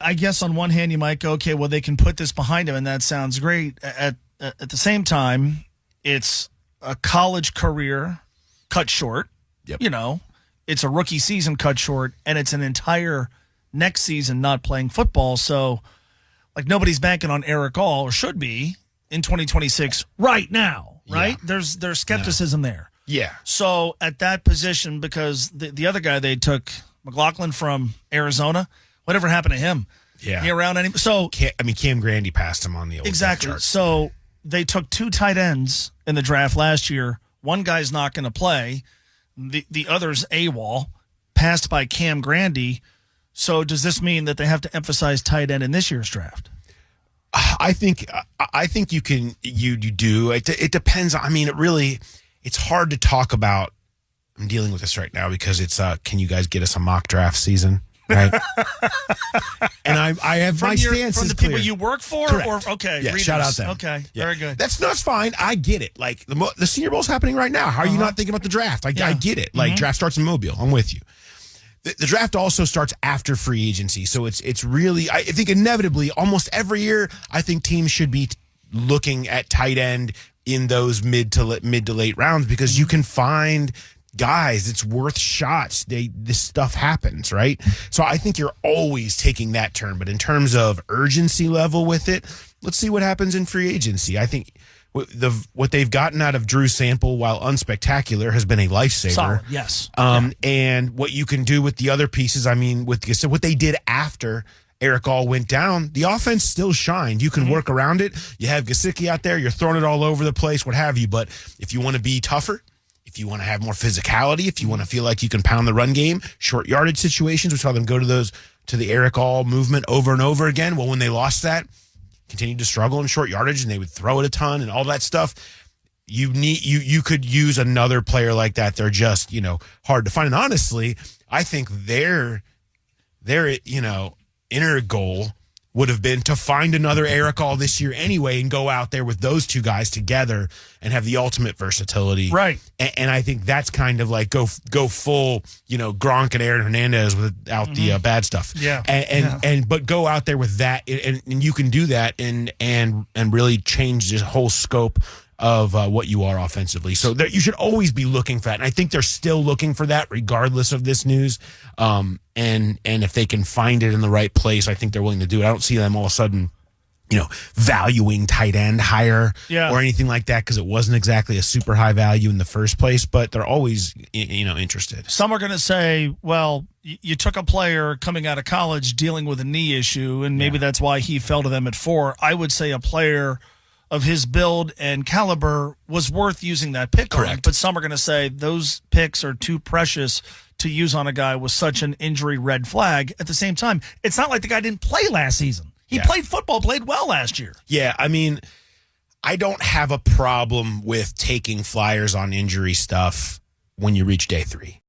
I guess on one hand you might go, okay, well, they can put this behind him, and that sounds great. At the same time, it's a college career cut short. Yep. You know, it's a rookie season cut short, and it's an entire next season not playing football. So, like, nobody's banking on Erick All, or should be, in 2026 right now, right? Yeah. There's skepticism there. Yeah. So at that position, because the other guy they took, McLaughlin from Arizona, whatever happened to him? Yeah. He around any? So Cam Grandy passed him on the old exactly. chart. So they took 2 tight ends in the draft last year. One guy's not going to play. The other's AWOL, passed by Cam Grandy. So does this mean that they have to emphasize tight end in this year's draft? I think you can you do. It depends. I mean, it's hard to talk about. I'm dealing with this right now because it's can you guys get us a mock draft season? Right. And I have my stance from is the clear. people you work for. Correct. Or okay, Yeah, readers. shout out them. Okay, Yeah. very good. That's fine. I get it. Like the Senior Bowl's happening right now. How are you not thinking about the draft? I get it. Like draft starts in Mobile. I'm with you. The draft also starts after free agency, so it's really. I think inevitably, almost every year, I think teams should be looking at tight end in those mid to late rounds because you can find guys. It's worth shots. This stuff happens, right? So I think you're always taking that turn. But in terms of urgency level with it, let's see what happens in free agency. I think what they've gotten out of Drew Sample, while unspectacular, has been a lifesaver. Solid, yes. And what you can do with the other pieces, I mean, what they did after Erick All went down, the offense still shined. You can work around it. You have Gesicki out there. You're throwing it all over the place, what have you. But if you want to be tougher, if you want to have more physicality, if you want to feel like you can pound the run game, short yardage situations, we saw them go to the Erick All movement over and over again. Well, when they lost that, continued to struggle in short yardage, and they would throw it a ton and all that stuff. You could use another player like that. They're just, hard to find. And honestly, I think their inner goal would have been to find another Erick All this year anyway and go out there with those two guys together and have the ultimate versatility. Right. And I think that's kind of like go full, Gronk and Aaron Hernandez without the bad stuff. Yeah. But go out there with that and you can do that and really change the whole scope of what you are offensively. So you should always be looking for that. And I think they're still looking for that regardless of this news. And if they can find it in the right place, I think they're willing to do it. I don't see them all of a sudden, valuing tight end higher or anything like that because it wasn't exactly a super high value in the first place, but they're always, interested. Some are going to say, well, you took a player coming out of college dealing with a knee issue, and maybe that's why he fell to them at 4. I would say a player of his build and caliber was worth using that pick on. Correct. But some are going to say those picks are too precious to use on a guy with such an injury red flag. At the same time, it's not like the guy didn't play last season. He played football, played well last year. Yeah, I mean, I don't have a problem with taking flyers on injury stuff when you reach day 3.